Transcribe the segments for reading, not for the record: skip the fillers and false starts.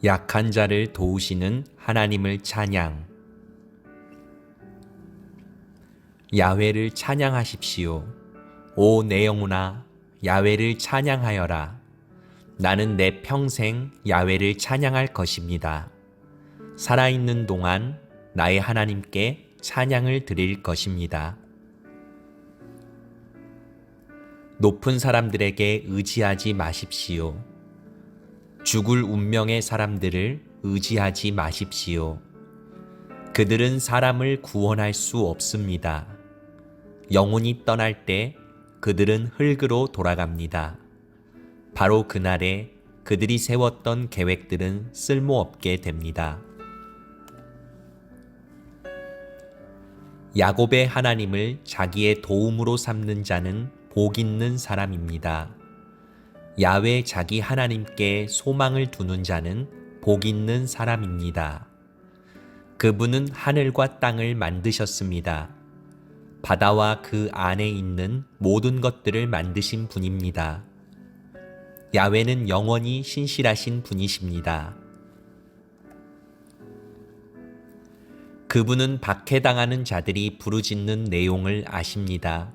약한 자를 도우시는 하나님을 찬양. 야훼를 찬양하십시오. 오 내 영혼아, 야훼를 찬양하여라. 나는 내 평생 야훼를 찬양할 것입니다. 살아있는 동안 나의 하나님께 찬양을 드릴 것입니다. 높은 사람들에게 의지하지 마십시오. 죽을 운명의 사람들을 의지하지 마십시오. 그들은 사람을 구원할 수 없습니다. 영혼이 떠날 때 그들은 흙으로 돌아갑니다. 바로 그날에 그들이 세웠던 계획들은 쓸모없게 됩니다. 야곱의 하나님을 자기의 도움으로 삼는 자는 복 있는 사람입니다. 야훼 자기 하나님께 소망을 두는 자는 복 있는 사람입니다. 그분은 하늘과 땅을 만드셨습니다. 바다와 그 안에 있는 모든 것들을 만드신 분입니다. 야훼는 영원히 신실하신 분이십니다. 그분은 박해당하는 자들이 부르짖는 내용을 아십니다.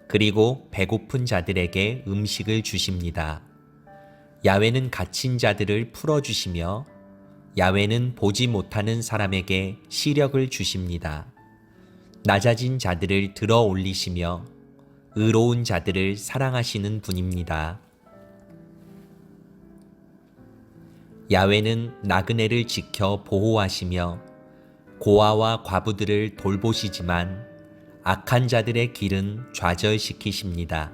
그리고 배고픈 자들에게 음식을 주십니다. 야훼는 갇힌 자들을 풀어주시며 야훼는 보지 못하는 사람에게 시력을 주십니다. 낮아진 자들을 들어 올리시며 의로운 자들을 사랑하시는 분입니다. 야훼는 나그네를 지켜 보호하시며 고아와 과부들을 돌보시지만 악한 자들의 길은 좌절시키십니다.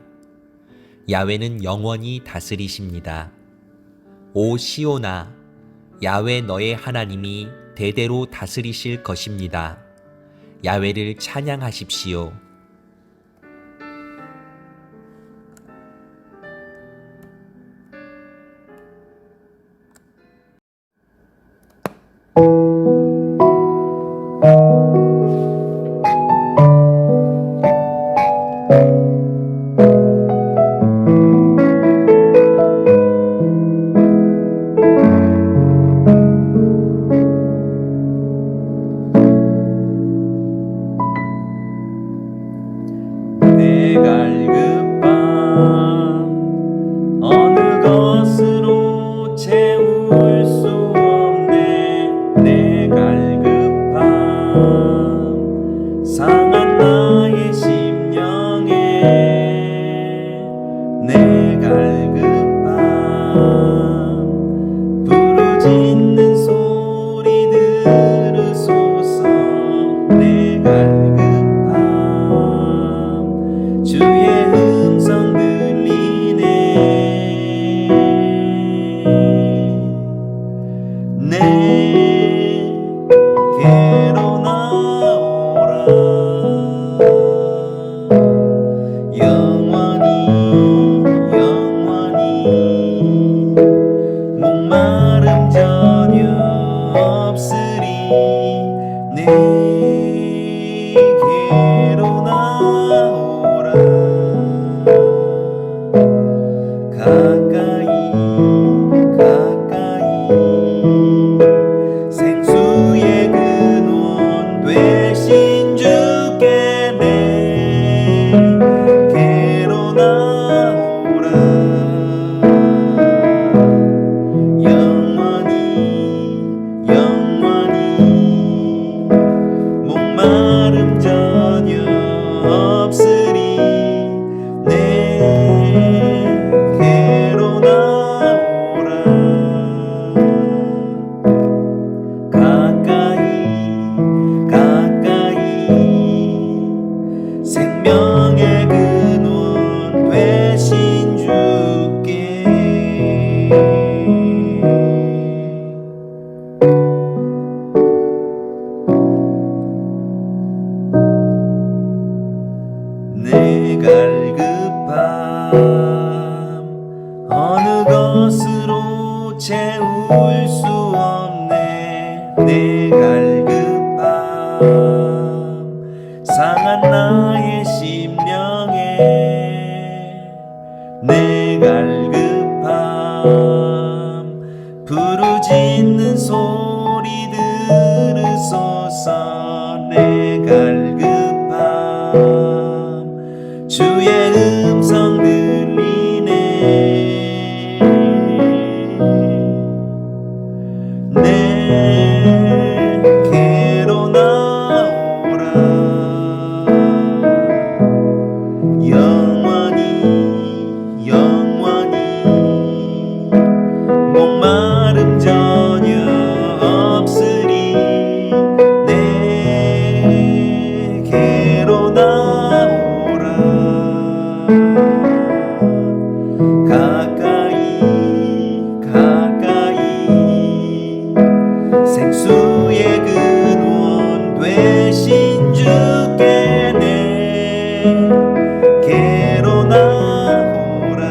야훼는 영원히 다스리십니다. 오 시온아, 야훼 너의 하나님이 대대로 다스리실 것입니다. 야훼를 찬양하십시오. 갈급함 어느 것으로 채울 수 없네. 내 갈급함 상한 나의 심령에 내 갈급함 부르짖는 소리 들으소서. 내 갈급함 주의 음성 들리네. 내게로 나오라. 영원히 영원히 목마름 전혀 없으리. 내게로 나오라. 가까이 가까이 생수의 근원 되신 주께 내게로 나오라. 영원히 영원히 목마름 전혀 없으리. 내게로 나오라. 가까이 가까이 생명의 근원 되신 주께 내 갈급함 어느 것으로 채울 수 없네. 내 갈급함 상한 나의 심령에 내 갈급함 부르짖 큰 소리 들으소서. 내 갈급함 주의 음성 들리네. 내게로 나오라. 영원히 영원히 목마름 전혀 없으리. 내게로 나오라. 가까이 가까이 생수의 근원 되신 주께 내게로 나오라.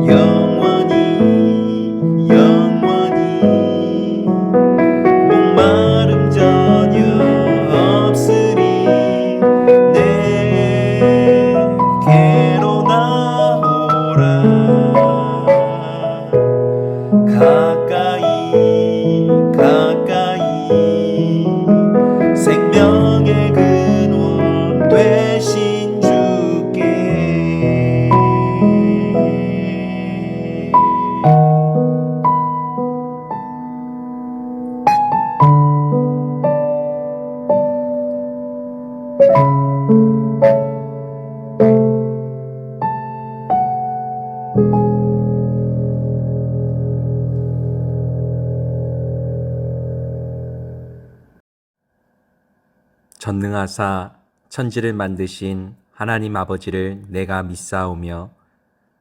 영원히 영원히 목마름 전혀 없으리. 내게로 나오라. 가까이 가까이 생명의 근원 되신 주께. 전능하사 천지를 만드신 하나님 아버지를 내가 믿사오며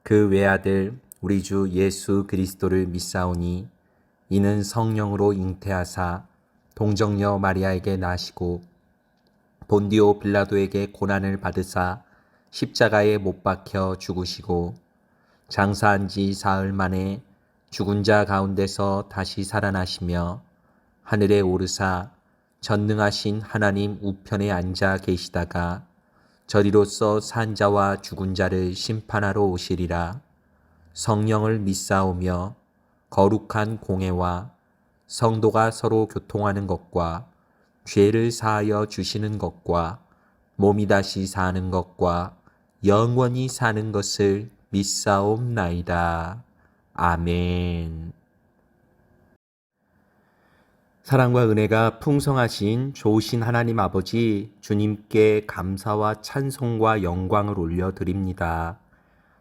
그 외아들 우리 주 예수 그리스도를 믿사오니 이는 성령으로 잉태하사 동정녀 마리아에게 나시고 본디오 빌라도에게 고난을 받으사 십자가에 못 박혀 죽으시고 장사한 지 사흘 만에 죽은 자 가운데서 다시 살아나시며 하늘에 오르사 전능하신 하나님 우편에 앉아 계시다가 저리로서 산 자와 죽은 자를 심판하러 오시리라. 성령을 믿사오며 거룩한 공회와 성도가 서로 교통하는 것과 죄를 사하여 주시는 것과 몸이 다시 사는 것과 영원히 사는 것을 믿사옵나이다. 아멘. 사랑과 은혜가 풍성하신 좋으신 하나님 아버지 주님께 감사와 찬송과 영광을 올려드립니다.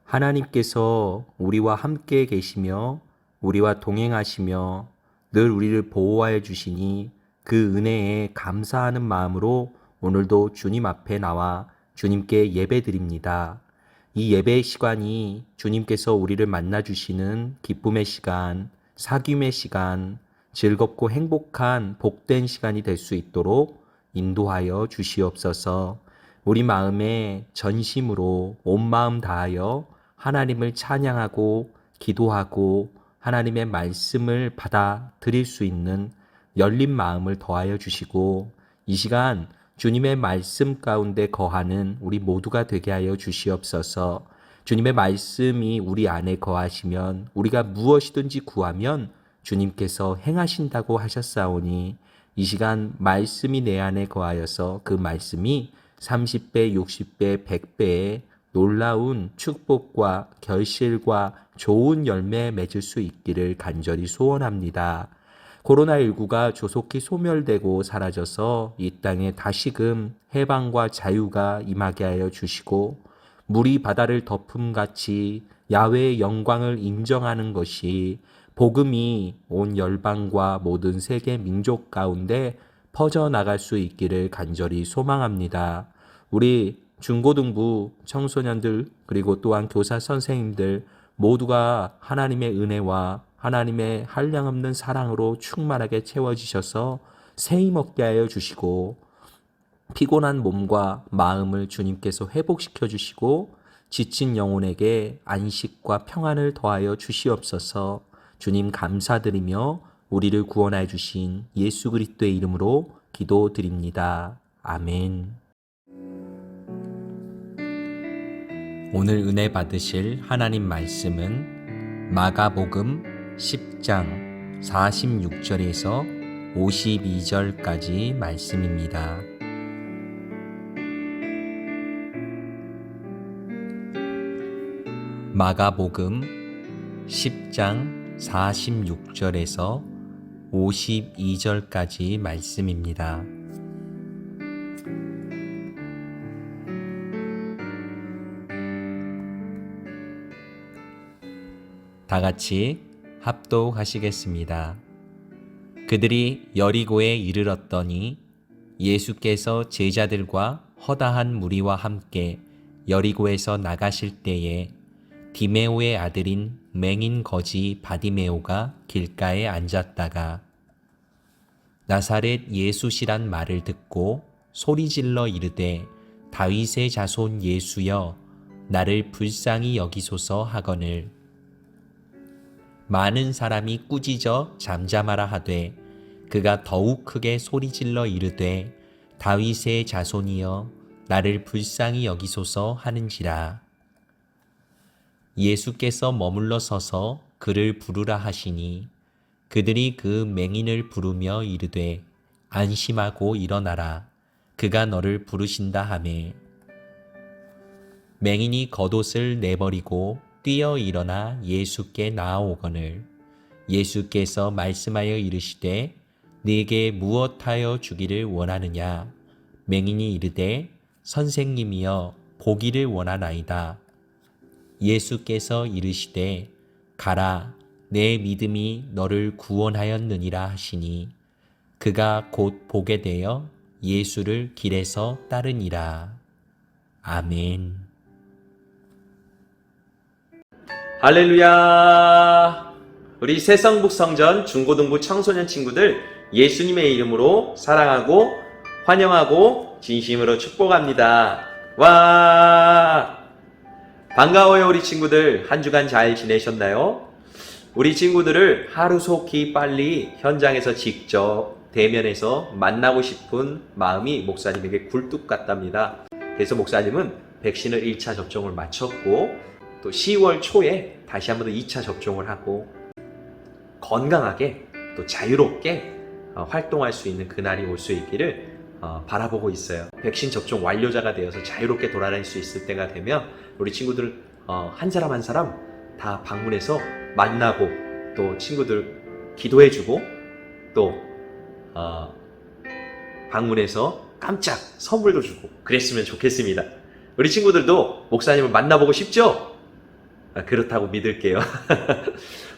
하나님께서 우리와 함께 계시며 우리와 동행하시며 늘 우리를 보호하여 주시니 그 은혜에 감사하는 마음으로 오늘도 주님 앞에 나와 주님께 예배드립니다. 이 예배의 시간이 주님께서 우리를 만나주시는 기쁨의 시간, 사귐의 시간, 즐겁고 행복한 복된 시간이 될 수 있도록 인도하여 주시옵소서. 우리 마음에 전심으로 온 마음 다하여 하나님을 찬양하고 기도하고 하나님의 말씀을 받아들일 수 있는 열린 마음을 더하여 주시고 이 시간 주님의 말씀 가운데 거하는 우리 모두가 되게 하여 주시옵소서. 주님의 말씀이 우리 안에 거하시면 우리가 무엇이든지 구하면 주님께서 행하신다고 하셨사오니 이 시간 말씀이 내 안에 거하여서 그 말씀이 30배, 60배, 100배의 놀라운 축복과 결실과 좋은 열매 맺을 수 있기를 간절히 소원합니다. 코로나19가 조속히 소멸되고 사라져서 이 땅에 다시금 해방과 자유가 임하게 하여 주시고 물이 바다를 덮음같이 야훼의 영광을 인정하는 것이 복음이 온 열방과 모든 세계 민족 가운데 퍼져나갈 수 있기를 간절히 소망합니다. 우리 중고등부 청소년들 그리고 또한 교사 선생님들 모두가 하나님의 은혜와 하나님의 한량없는 사랑으로 충만하게 채워지셔서 새 힘 얻게 하여 주시고 피곤한 몸과 마음을 주님께서 회복시켜 주시고 지친 영혼에게 안식과 평안을 더하여 주시옵소서. 주님 감사드리며 우리를 구원하여 주신 예수 그리스도의 이름으로 기도드립니다. 아멘. 오늘 은혜 받으실 하나님 말씀은 마가복음 10장 46절에서 52절까지 말씀입니다. 마가복음 10장 46절에서 52절까지 말씀입니다. 다 같이 합독하시겠습니다. 그들이 여리고에 이르렀더니 예수께서 제자들과 허다한 무리와 함께 여리고에서 나가실 때에 디메오의 아들인 맹인 거지 바디메오가 길가에 앉았다가 나사렛 예수시란 말을 듣고 소리질러 이르되 다윗의 자손 예수여 나를 불쌍히 여기소서 하거늘 많은 사람이 꾸짖어 잠잠하라 하되 그가 더욱 크게 소리질러 이르되 다윗의 자손이여 나를 불쌍히 여기소서 하는지라. 예수께서 머물러 서서 그를 부르라 하시니 그들이 그 맹인을 부르며 이르되 안심하고 일어나라 그가 너를 부르신다 하매 맹인이 겉옷을 내버리고 뛰어 일어나 예수께 나아오거늘 예수께서 말씀하여 이르시되 네게 무엇하여 주기를 원하느냐. 맹인이 이르되 선생님이여 보기를 원하나이다. 예수께서 이르시되 가라 내 믿음이 너를 구원하였느니라 하시니 그가 곧 보게 되어 예수를 길에서 따르니라. 아멘. 할렐루야! 우리 새성북성전 중고등부 청소년 친구들 예수님의 이름으로 사랑하고 환영하고 진심으로 축복합니다. 와! 반가워요 우리 친구들. 한 주간 잘 지내셨나요? 우리 친구들을 하루속히 빨리 현장에서 직접 대면해서 만나고 싶은 마음이 목사님에게 굴뚝 같답니다. 그래서 목사님은 백신을 1차 접종을 마쳤고 또 10월 초에 다시 한 번 더 2차 접종을 하고 건강하게 또 자유롭게 활동할 수 있는 그날이 올 수 있기를 바라보고 있어요. 백신 접종 완료자가 되어서 자유롭게 돌아다닐 수 있을 때가 되면 우리 친구들 한 사람 한 사람 다 방문해서 만나고 또 친구들 기도해주고 또 방문해서 깜짝 선물도 주고 그랬으면 좋겠습니다. 우리 친구들도 목사님을 만나보고 싶죠? 그렇다고 믿을게요.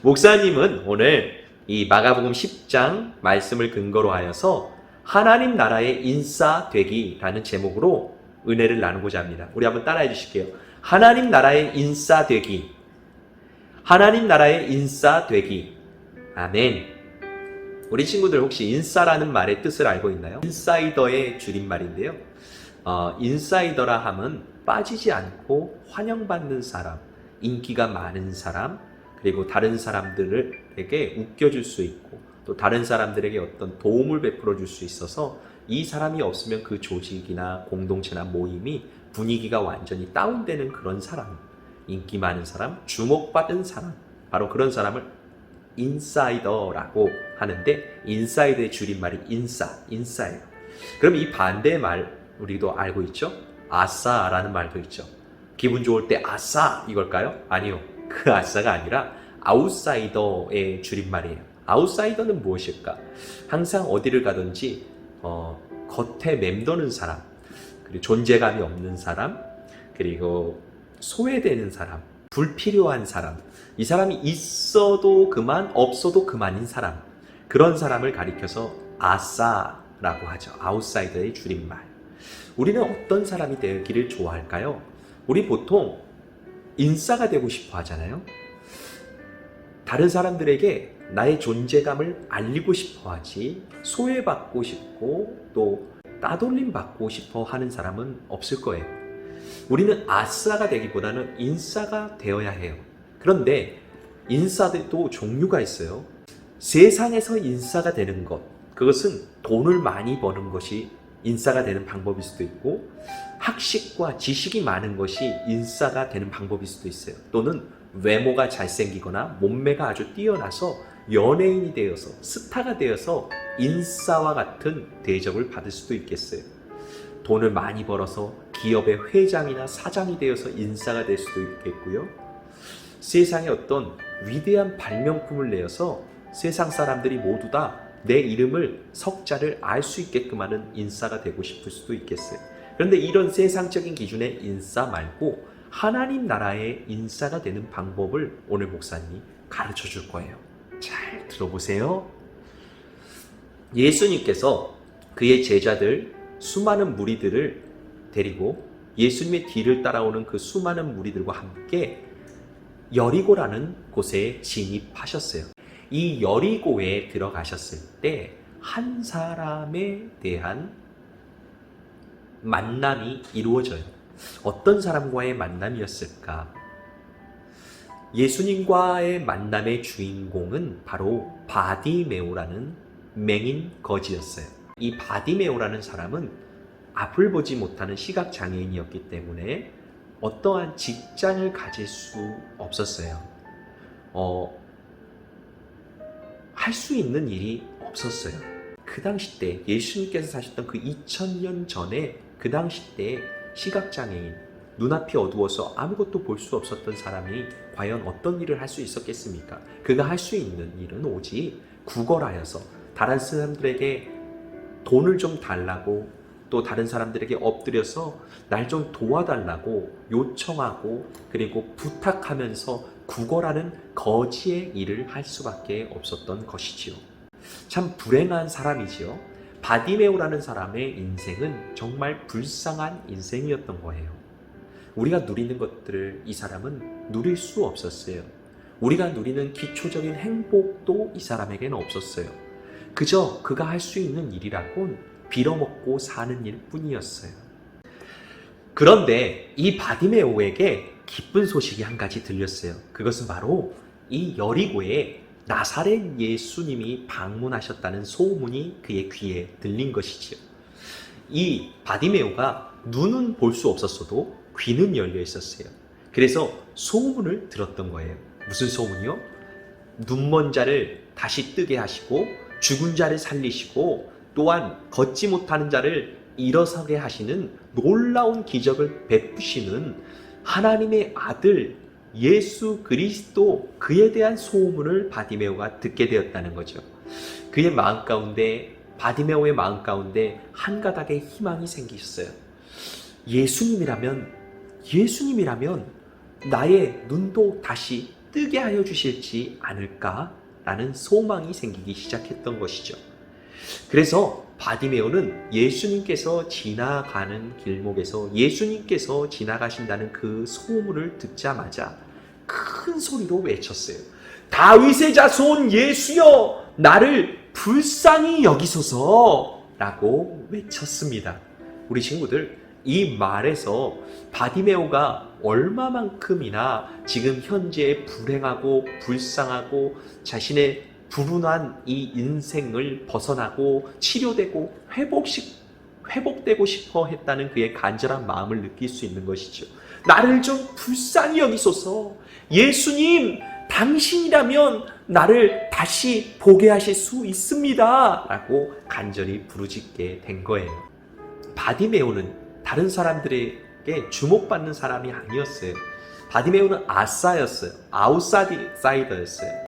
목사님은 오늘 이 마가복음 10장 말씀을 근거로 하여서 하나님 나라의 인싸되기라는 제목으로 은혜를 나누고자 합니다. 우리 한번 따라해 주실게요. 하나님 나라의 인싸되기. 하나님 나라의 인싸되기. 아멘. 우리 친구들 혹시 인싸라는 말의 뜻을 알고 있나요? 인사이더의 줄임말인데요. 인사이더라 함은 빠지지 않고 환영받는 사람, 인기가 많은 사람, 그리고 다른 사람들에게 웃겨줄 수 있고 또 다른 사람들에게 어떤 도움을 베풀어 줄 수 있어서 이 사람이 없으면 그 조직이나 공동체나 모임이 분위기가 완전히 다운되는 그런 사람, 인기 많은 사람, 주목받은 사람, 바로 그런 사람을 인사이더라고 하는데 인사이더의 줄임말이 인싸예요. 그럼 이 반대의 말 우리도 알고 있죠? 아싸라는 말도 있죠. 기분 좋을 때 아싸 이걸까요? 아니요. 그 아싸가 아니라 아웃사이더의 줄임말이에요. 아웃사이더는 무엇일까? 항상 어디를 가든지 겉에 맴도는 사람, 그리고 존재감이 없는 사람, 그리고 소외되는 사람, 불필요한 사람, 이 사람이 있어도 그만 없어도 그만인 사람, 그런 사람을 가리켜서 아싸라고 하죠. 아웃사이더의 줄임말. 우리는 어떤 사람이 되기를 좋아할까요? 우리 보통 인싸가 되고 싶어 하잖아요. 다른 사람들에게 나의 존재감을 알리고 싶어 하지 소외받고 싶고 또 따돌림 받고 싶어 하는 사람은 없을 거예요. 우리는 아싸가 되기보다는 인싸가 되어야 해요. 그런데 인싸들도 종류가 있어요. 세상에서 인싸가 되는 것, 그것은 돈을 많이 버는 것이 인싸가 되는 방법일 수도 있고 학식과 지식이 많은 것이 인싸가 되는 방법일 수도 있어요. 또는 외모가 잘생기거나 몸매가 아주 뛰어나서 연예인이 되어서 스타가 되어서 인싸와 같은 대접을 받을 수도 있겠어요. 돈을 많이 벌어서 기업의 회장이나 사장이 되어서 인싸가 될 수도 있겠고요. 세상에 어떤 위대한 발명품을 내어서 세상 사람들이 모두 다 내 이름을 석자를 알 수 있게끔 하는 인싸가 되고 싶을 수도 있겠어요. 그런데 이런 세상적인 기준의 인싸 말고 하나님 나라의 인싸가 되는 방법을 오늘 목사님이 가르쳐 줄 거예요. 잘 들어보세요. 예수님께서 그의 제자들 수많은 무리들을 데리고 예수님의 뒤를 따라오는 그 수많은 무리들과 함께 여리고라는 곳에 진입하셨어요. 이 여리고에 들어가셨을 때 한 사람에 대한 만남이 이루어져요. 어떤 사람과의 만남이었을까? 예수님과의 만남의 주인공은 바로 바디메오라는 맹인 거지였어요. 이 바디메오라는 사람은 앞을 보지 못하는 시각장애인이었기 때문에 어떠한 직장을 가질 수 없었어요. 할 수 있는 일이 없었어요. 그 당시 때 예수님께서 사셨던 그 2000년 전에 그 당시 때 시각장애인, 눈앞이 어두워서 아무것도 볼 수 없었던 사람이 과연 어떤 일을 할 수 있었겠습니까? 그가 할 수 있는 일은 오직 구걸하여서 다른 사람들에게 돈을 좀 달라고, 또 다른 사람들에게 엎드려서 날 좀 도와달라고 요청하고 그리고 부탁하면서 구걸하는 거지의 일을 할 수밖에 없었던 것이지요. 참 불행한 사람이지요. 바디메오라는 사람의 인생은 정말 불쌍한 인생이었던 거예요. 우리가 누리는 것들을 이 사람은 누릴 수 없었어요. 우리가 누리는 기초적인 행복도 이 사람에게는 없었어요. 그저 그가 할 수 있는 일이라곤 빌어먹고 사는 일 뿐이었어요. 그런데 이 바디메오에게 기쁜 소식이 한 가지 들렸어요. 그것은 바로 이 여리고에 나사렛 예수님이 방문하셨다는 소문이 그의 귀에 들린 것이지요. 이 바디메오가 눈은 볼 수 없었어도 귀는 열려 있었어요. 그래서 소문을 들었던 거예요. 무슨 소문이요? 눈먼 자를 다시 뜨게 하시고 죽은 자를 살리시고 또한 걷지 못하는 자를 일어서게 하시는 놀라운 기적을 베푸시는 하나님의 아들 예수 그리스도, 그에 대한 소문을 바디메오가 듣게 되었다는 거죠. 그의 마음 가운데, 바디메오의 마음 가운데 한 가닥의 희망이 생기셨어요. 예수님이라면 나의 눈도 다시 뜨게 하여 주실지 않을까라는 소망이 생기기 시작했던 것이죠. 그래서 바디메오는 예수님께서 지나가는 길목에서 예수님께서 지나가신다는 그 소문을 듣자마자 큰 소리로 외쳤어요. 다윗의 자손 예수여, 나를 불쌍히 여기소서 라고 외쳤습니다. 우리 친구들, 이 말에서 바디메오가 얼마만큼이나 지금 현재 불행하고 불쌍하고 자신의 불운한 이 인생을 벗어나고 치료되고 회복되고 싶어 했다는 그의 간절한 마음을 느낄 수 있는 것이죠. 나를 좀 불쌍히 여기소서. 예수님, 당신이라면 나를 다시 보게 하실 수 있습니다 라고 간절히 부르짖게 된 거예요. 바디메오는 다른 사람들에게 주목받는 사람이 아니었어요. 바디메오는 아웃사이더였어요.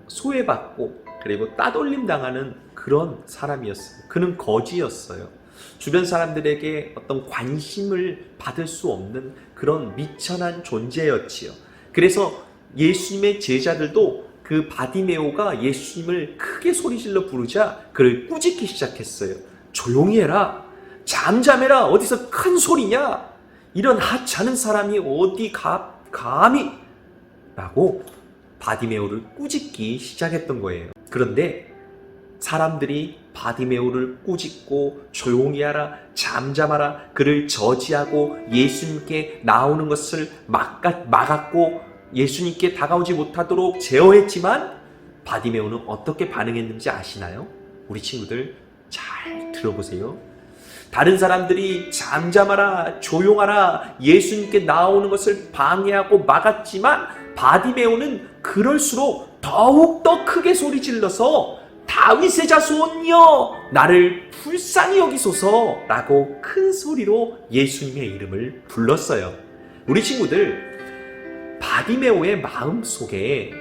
소외받고 그리고 따돌림 당하는 그런 사람이었어요. 그는 거지였어요. 주변 사람들에게 어떤 관심을 받을 수 없는 그런 미천한 존재였지요. 그래서 예수님의 제자들도 그 바디메오가 예수님을 크게 소리질러 부르자 그를 꾸짖기 시작했어요. 조용히 해라. 잠잠해라. 어디서 큰 소리냐. 이런 하찮은 사람이 어디 감히 라고 바디메오를 꾸짖기 시작했던 거예요. 그런데 사람들이 바디메오를 꾸짖고 조용히 하라, 잠잠하라, 그를 저지하고 예수님께 나오는 것을 막았고 예수님께 다가오지 못하도록 제어했지만 바디메오는 어떻게 반응했는지 아시나요? 우리 친구들 잘 들어보세요. 다른 사람들이 잠잠하라, 조용하라, 예수님께 나오는 것을 방해하고 막았지만 바디메오는 그럴수록 더욱더 크게 소리 질러서 다윗의 자손이여 나를 불쌍히 여기소서 라고 큰 소리로 예수님의 이름을 불렀어요. 우리 친구들, 바디메오의 마음속에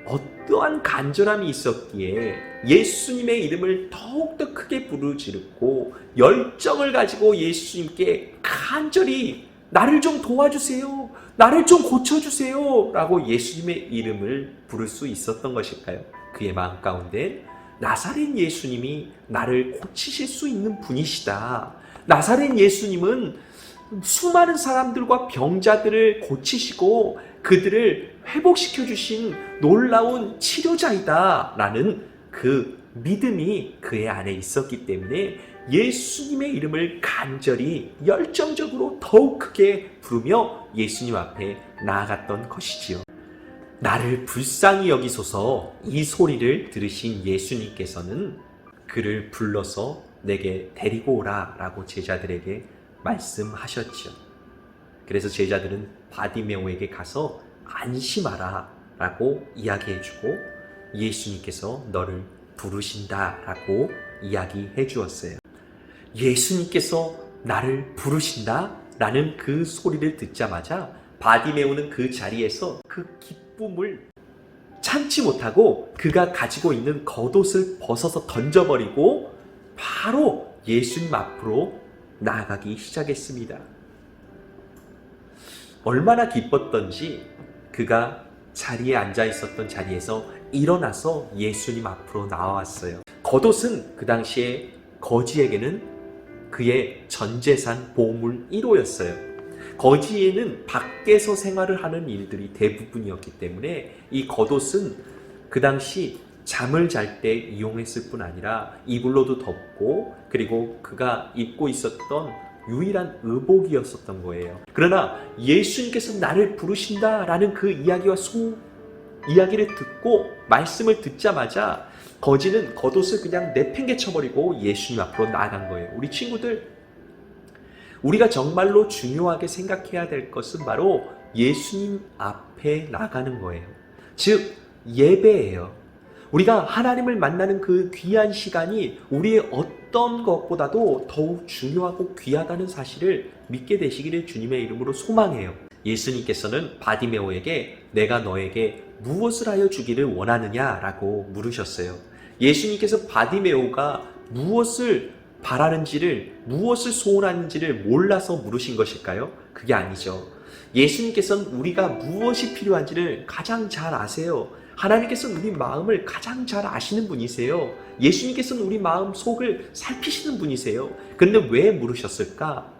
어떠한 간절함이 있었기에 예수님의 이름을 더욱더 크게 부르짖고 열정을 가지고 예수님께 간절히 나를 좀 도와주세요, 나를 좀 고쳐주세요 라고 예수님의 이름을 부를 수 있었던 것일까요? 그의 마음 가운데 나사렛 예수님이 나를 고치실 수 있는 분이시다. 나사렛 예수님은 수많은 사람들과 병자들을 고치시고 그들을 회복시켜 주신 놀라운 치료자이다 라는 그 믿음이 그의 안에 있었기 때문에 예수님의 이름을 간절히 열정적으로 더욱 크게 부르며 예수님 앞에 나아갔던 것이지요. 나를 불쌍히 여기소서, 이 소리를 들으신 예수님께서는 그를 불러서 내게 데리고 오라 라고 제자들에게 말씀하셨죠. 그래서 제자들은 바디메오에게 가서 안심하라 라고 이야기해주고 예수님께서 너를 부르신다 라고 이야기해 주었어요. 예수님께서 나를 부르신다 라는 그 소리를 듣자마자 바디메오는 그 자리에서 그 기쁨을 참지 못하고 그가 가지고 있는 겉옷을 벗어서 던져버리고 바로 예수님 앞으로 나아가기 시작했습니다. 얼마나 기뻤던지 그가 자리에 앉아 있었던 자리에서 일어나서 예수님 앞으로 나왔어요. 겉옷은 그 당시에 거지에게는 그의 전재산 보물 1호였어요. 거지에는 밖에서 생활을 하는 일들이 대부분이었기 때문에 이 겉옷은 그 당시 잠을 잘 때 이용했을 뿐 아니라 이불로도 덮고 그리고 그가 입고 있었던 유일한 의복이었었던 거예요. 그러나 예수님께서 나를 부르신다라는 그 이야기를 듣고 말씀을 듣자마자 거지는 겉옷을 그냥 내팽개쳐버리고 예수님 앞으로 나아간 거예요. 우리 친구들, 우리가 정말로 중요하게 생각해야 될 것은 바로 예수님 앞에 나가는 거예요. 즉 예배예요. 우리가 하나님을 만나는 그 귀한 시간이 우리의 어떤 것보다도 더욱 중요하고 귀하다는 사실을 믿게 되시기를 주님의 이름으로 소망해요. 예수님께서는 바디메오에게 내가 너에게 무엇을 하여 주기를 원하느냐 라고 물으셨어요. 예수님께서 바디메오가 무엇을 바라는지를, 무엇을 소원하는지를 몰라서 물으신 것일까요? 그게 아니죠. 예수님께서는 우리가 무엇이 필요한지를 가장 잘 아세요. 하나님께서는 우리 마음을 가장 잘 아시는 분이세요. 예수님께서는 우리 마음 속을 살피시는 분이세요. 그런데 왜 물으셨을까?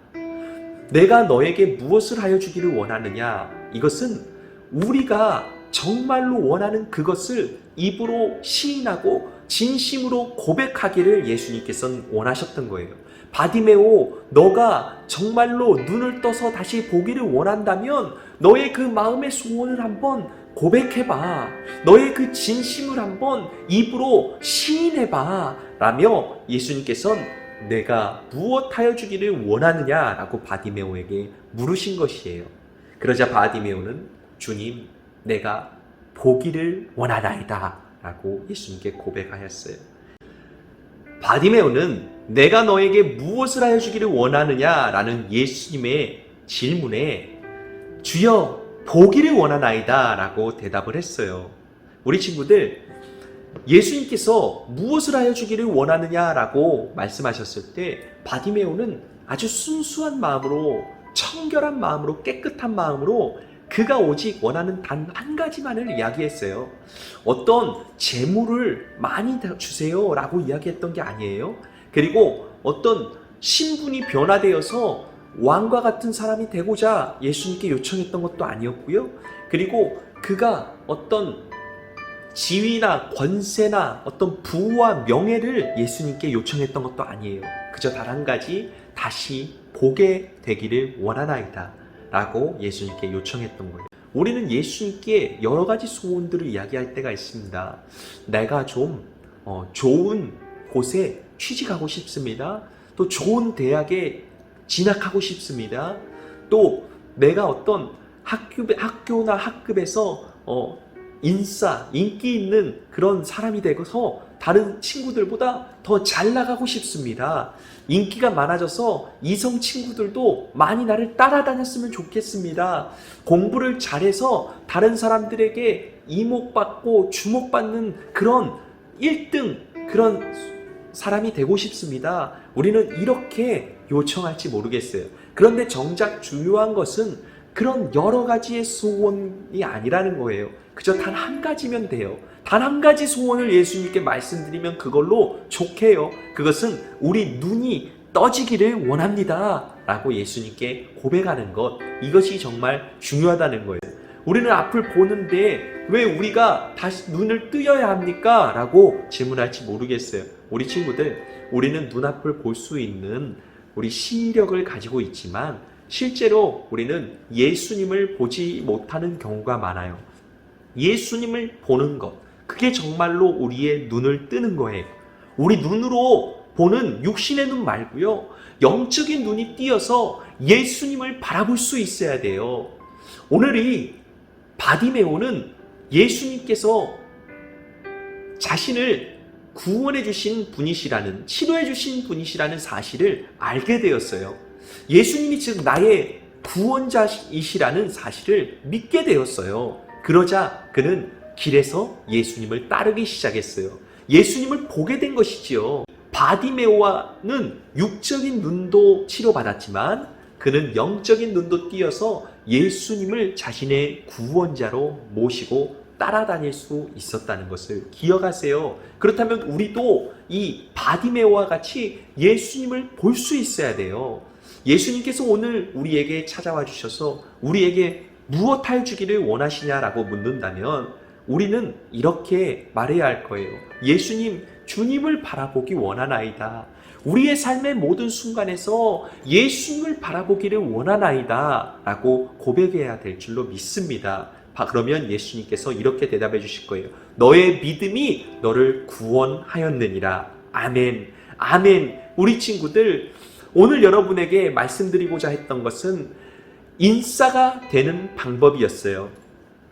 내가 너에게 무엇을 하여 주기를 원하느냐? 이것은 우리가 정말로 원하는 그것을 입으로 시인하고 진심으로 고백하기를 예수님께서는 원하셨던 거예요. 바디메오, 너가 정말로 눈을 떠서 다시 보기를 원한다면 너의 그 마음의 소원을 한번 고백해봐. 너의 그 진심을 한번 입으로 시인해봐. 라며 예수님께서는 내가 무엇하여 주기를 원하느냐 라고 바디메오에게 물으신 것이에요. 그러자 바디메오는 주님, 내가 보기를 원하나이다 라고 예수님께 고백하였어요. 바디메오는 내가 너에게 무엇을 하여 주기를 원하느냐 라는 예수님의 질문에 주여 보기를 원하나이다 라고 대답을 했어요. 우리 친구들, 예수님께서 무엇을 하여 주기를 원하느냐 라고 말씀하셨을 때 바디메오는 아주 순수한 마음으로, 청결한 마음으로, 깨끗한 마음으로 그가 오직 원하는 단 한 가지만을 이야기했어요. 어떤 재물을 많이 주세요 라고 이야기했던 게 아니에요. 그리고 어떤 신분이 변화되어서 왕과 같은 사람이 되고자 예수님께 요청했던 것도 아니었고요. 그리고 그가 어떤 지위나 권세나 어떤 부와 명예를 예수님께 요청했던 것도 아니에요. 그저 단 한 가지, 다시 보게 되기를 원하나이다 라고 예수님께 요청했던 거예요. 우리는 예수님께 여러 가지 소원들을 이야기할 때가 있습니다. 내가 좀 좋은 곳에 취직하고 싶습니다. 또 좋은 대학에 진학하고 싶습니다. 또 내가 어떤 학교나 학급에서 인기 있는 그런 사람이 되어서 다른 친구들보다 더 잘 나가고 싶습니다. 인기가 많아져서 이성 친구들도 많이 나를 따라다녔으면 좋겠습니다. 공부를 잘해서 다른 사람들에게 이목받고 주목받는 그런 1등 그런 사람이 되고 싶습니다. 우리는 이렇게 요청할지 모르겠어요. 그런데 정작 중요한 것은 그런 여러 가지의 소원이 아니라는 거예요. 그저 단 한 가지면 돼요. 단 한 가지 소원을 예수님께 말씀드리면 그걸로 좋게요. 그것은 우리 눈이 떠지기를 원합니다 라고 예수님께 고백하는 것, 이것이 정말 중요하다는 거예요. 우리는 앞을 보는데 왜 우리가 다시 눈을 뜨여야 합니까? 라고 질문할지 모르겠어요. 우리 친구들, 우리는 눈앞을 볼 수 있는 우리 시력을 가지고 있지만 실제로 우리는 예수님을 보지 못하는 경우가 많아요. 예수님을 보는 것, 그게 정말로 우리의 눈을 뜨는 거예요. 우리 눈으로 보는 육신의 눈 말고요, 영적인 눈이 띄어서 예수님을 바라볼 수 있어야 돼요. 오늘 이 바디메오는 예수님께서 자신을 구원해 주신 분이시라는, 치료해 주신 분이시라는 사실을 알게 되었어요. 예수님이 즉 나의 구원자이시라는 사실을 믿게 되었어요. 그러자 그는 길에서 예수님을 따르기 시작했어요. 예수님을 보게 된 것이지요. 바디메오는 육적인 눈도 치료받았지만 그는 영적인 눈도 띄어서 예수님을 자신의 구원자로 모시고 따라다닐 수 있었다는 것을 기억하세요. 그렇다면 우리도 이 바디메오와 같이 예수님을 볼 수 있어야 돼요. 예수님께서 오늘 우리에게 찾아와 주셔서 우리에게 무엇 해주기를 원하시냐라고 묻는다면 우리는 이렇게 말해야 할 거예요. 예수님, 주님을 바라보기 원하나이다. 우리의 삶의 모든 순간에서 예수님을 바라보기를 원하나이다 라고 고백해야 될 줄로 믿습니다. 그러면 예수님께서 이렇게 대답해 주실 거예요. 너의 믿음이 너를 구원하였느니라. 아멘. 아멘. 우리 친구들, 오늘 여러분에게 말씀드리고자 했던 것은 인싸가 되는 방법이었어요.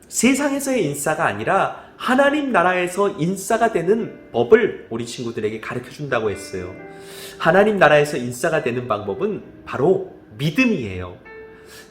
세상에서의 인싸가 아니라 하나님 나라에서 인싸가 되는 법을 우리 친구들에게 가르쳐 준다고 했어요. 하나님 나라에서 인싸가 되는 방법은 바로 믿음이에요.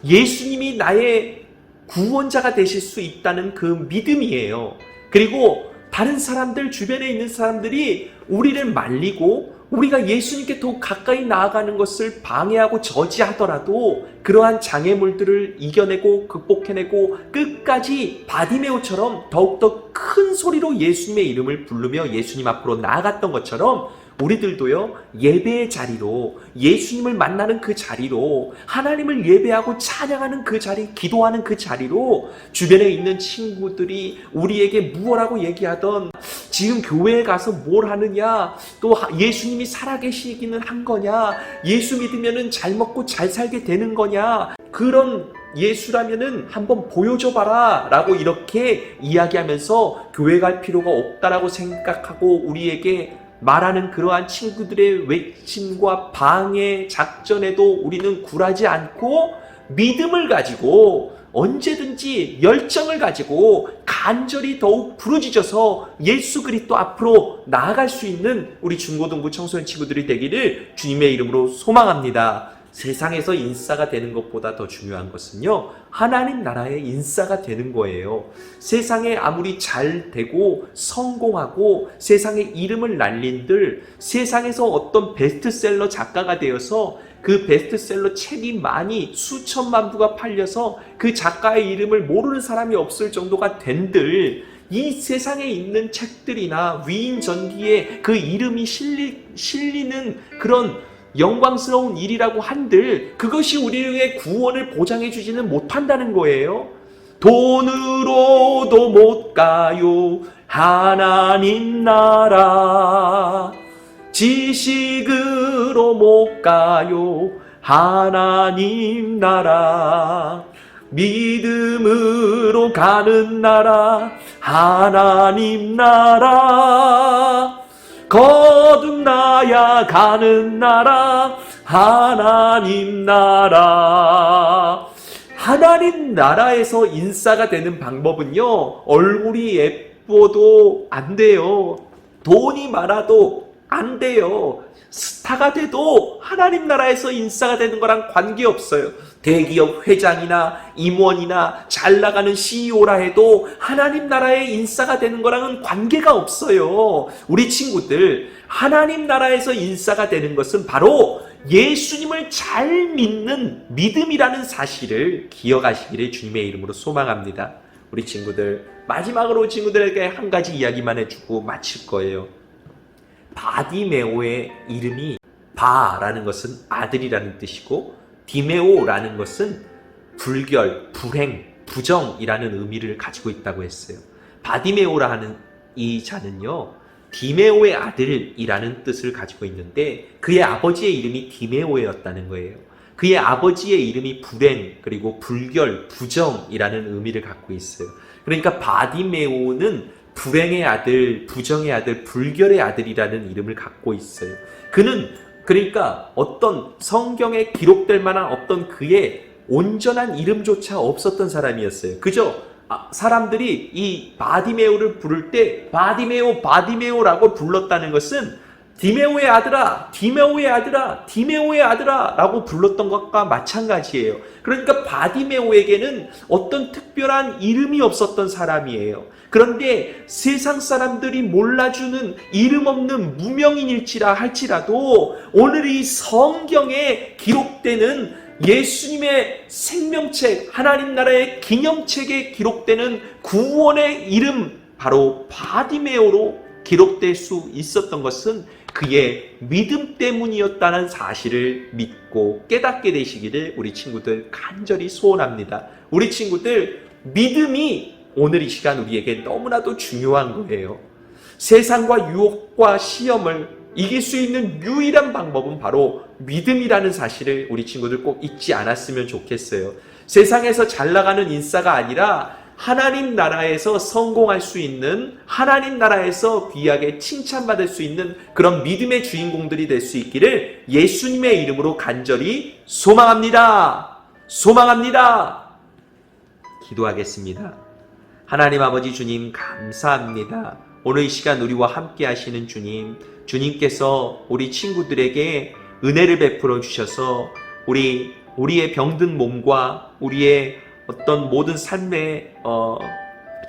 예수님이 나의 구원자가 되실 수 있다는 그 믿음이에요. 그리고 다른 사람들, 주변에 있는 사람들이 우리를 말리고 우리가 예수님께 더욱 가까이 나아가는 것을 방해하고 저지하더라도 그러한 장애물들을 이겨내고 극복해내고 끝까지 바디메오처럼 더욱더 큰 소리로 예수님의 이름을 부르며 예수님 앞으로 나아갔던 것처럼 우리들도요, 예배의 자리로, 예수님을 만나는 그 자리로, 하나님을 예배하고 찬양하는 그 자리, 기도하는 그 자리로 주변에 있는 친구들이 우리에게 무엇라고 얘기하던, 지금 교회에 가서 뭘 하느냐, 또 예수님이 살아계시기는 한 거냐, 예수 믿으면은 잘 먹고 잘 살게 되는 거냐, 그런 예수라면은 한번 보여줘봐라 라고 이렇게 이야기하면서 교회 갈 필요가 없다라고 생각하고 우리에게 말하는 그러한 친구들의 외침과 방해 작전에도 우리는 굴하지 않고 믿음을 가지고 언제든지 열정을 가지고 간절히 더욱 부르짖어서 예수 그리스도 앞으로 나아갈 수 있는 우리 중고등부 청소년 친구들이 되기를 주님의 이름으로 소망합니다. 세상에서 인싸가 되는 것보다 더 중요한 것은요, 하나님 나라의 인싸가 되는 거예요. 세상에 아무리 잘 되고 성공하고 세상에 이름을 날린들, 세상에서 어떤 베스트셀러 작가가 되어서 그 베스트셀러 책이 많이 수천만 부가 팔려서 그 작가의 이름을 모르는 사람이 없을 정도가 된들, 이 세상에 있는 책들이나 위인전기에 그 이름이 실리는 그런 영광스러운 일이라고 한들 그것이 우리의 구원을 보장해 주지는 못한다는 거예요. 돈으로도 못 가요 하나님 나라, 지식으로 못 가요 하나님 나라, 믿음으로 가는 나라 하나님 나라, 거듭나야 가는 나라, 하나님 나라. 하나님 나라에서 인싸가 되는 방법은요, 얼굴이 예뻐도 안 돼요. 돈이 많아도 안 돼요. 스타가 돼도 하나님 나라에서 인싸가 되는 거랑 관계없어요. 대기업 회장이나 임원이나 잘 나가는 CEO라 해도 하나님 나라의 인싸가 되는 거랑은 관계가 없어요. 우리 친구들, 하나님 나라에서 인싸가 되는 것은 바로 예수님을 잘 믿는 믿음이라는 사실을 기억하시기를 주님의 이름으로 소망합니다. 우리 친구들, 마지막으로 친구들에게 한 가지 이야기만 해주고 마칠 거예요. 바디메오의 이름이 바라는 것은 아들이라는 뜻이고 디메오라는 것은 불결, 불행, 부정이라는 의미를 가지고 있다고 했어요. 바디메오라 하는 이 자는요, 디메오의 아들이라는 뜻을 가지고 있는데 그의 아버지의 이름이 디메오였다는 거예요. 그의 아버지의 이름이 불행, 그리고 불결, 부정이라는 의미를 갖고 있어요. 그러니까 바디메오는 불행의 아들, 부정의 아들, 불결의 아들이라는 이름을 갖고 있어요. 그는 그러니까 어떤 성경에 기록될 만한 어떤 그의 온전한 이름조차 없었던 사람이었어요. 그저 사람들이 이 바디메오를 부를 때 바디메오, 바디메오라고 불렀다는 것은 디메오의 아들아, 디메오의 아들아, 디메오의 아들아 라고 불렀던 것과 마찬가지예요. 그러니까 바디메오에게는 어떤 특별한 이름이 없었던 사람이에요. 그런데 세상 사람들이 몰라주는 이름 없는 무명인일지라 할지라도 오늘 이 성경에 기록되는 예수님의 생명책, 하나님 나라의 기념책에 기록되는 구원의 이름, 바로 바디메오로 기록될 수 있었던 것은 그의 믿음 때문이었다는 사실을 믿고 깨닫게 되시기를 우리 친구들 간절히 소원합니다. 우리 친구들, 믿음이 오늘 이 시간 우리에게 너무나도 중요한 거예요. 세상과 유혹과 시험을 이길 수 있는 유일한 방법은 바로 믿음이라는 사실을 우리 친구들 꼭 잊지 않았으면 좋겠어요. 세상에서 잘 나가는 인싸가 아니라 하나님 나라에서 성공할 수 있는, 하나님 나라에서 귀하게 칭찬받을 수 있는 그런 믿음의 주인공들이 될 수 있기를 예수님의 이름으로 간절히 소망합니다. 소망합니다. 기도하겠습니다. 하나님 아버지 주님, 감사합니다. 오늘 이 시간 우리와 함께 하시는 주님, 주님께서 우리 친구들에게 은혜를 베풀어 주셔서 우리의 병든 몸과 우리의 어떤 모든 삶의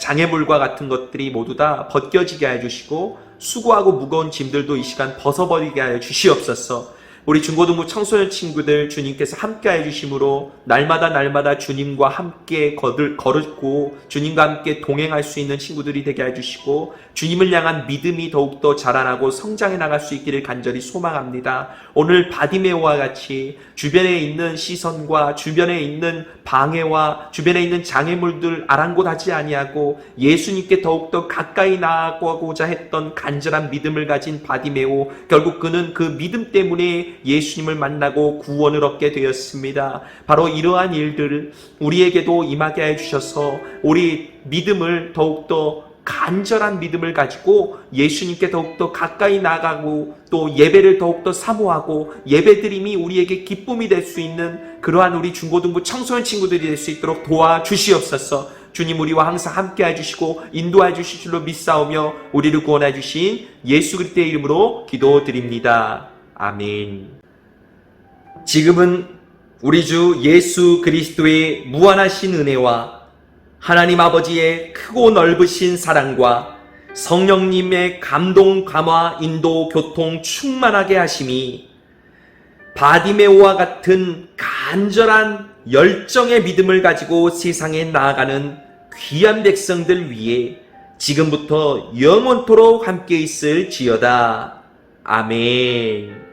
장애물과 같은 것들이 모두 다 벗겨지게 해주시고 수고하고 무거운 짐들도 이 시간 벗어버리게 하여 주시옵소서. 우리 중고등부 청소년 친구들 주님께서 함께 해주심으로 날마다 주님과 함께 걸었고 주님과 함께 동행할 수 있는 친구들이 되게 해주시고 주님을 향한 믿음이 더욱더 자라나고 성장해 나갈 수 있기를 간절히 소망합니다. 오늘 바디메오와 같이 주변에 있는 시선과 주변에 있는 방해와 주변에 있는 장애물들 아랑곳하지 아니하고 예수님께 더욱더 가까이 나아가고자 했던 간절한 믿음을 가진 바디메오, 결국 그는 그 믿음 때문에 예수님을 만나고 구원을 얻게 되었습니다. 바로 이러한 일들을 우리에게도 임하게 해주셔서 우리 믿음을 더욱더 간절한 믿음을 가지고 예수님께 더욱더 가까이 나가고 또 예배를 더욱더 사모하고 예배드림이 우리에게 기쁨이 될 수 있는 그러한 우리 중고등부 청소년 친구들이 될 수 있도록 도와주시옵소서. 주님, 우리와 항상 함께 해주시고 인도해 주실 줄로 믿사오며 우리를 구원해 주신 예수 그리스도의 이름으로 기도드립니다. 아멘. 지금은 우리 주 예수 그리스도의 무한하신 은혜와 하나님 아버지의 크고 넓으신 사랑과 성령님의 감동, 감화, 인도, 교통 충만하게 하심이 바디메오와 같은 간절한 열정의 믿음을 가지고 세상에 나아가는 귀한 백성들 위해 지금부터 영원토록 함께 있을지어다. 아멘.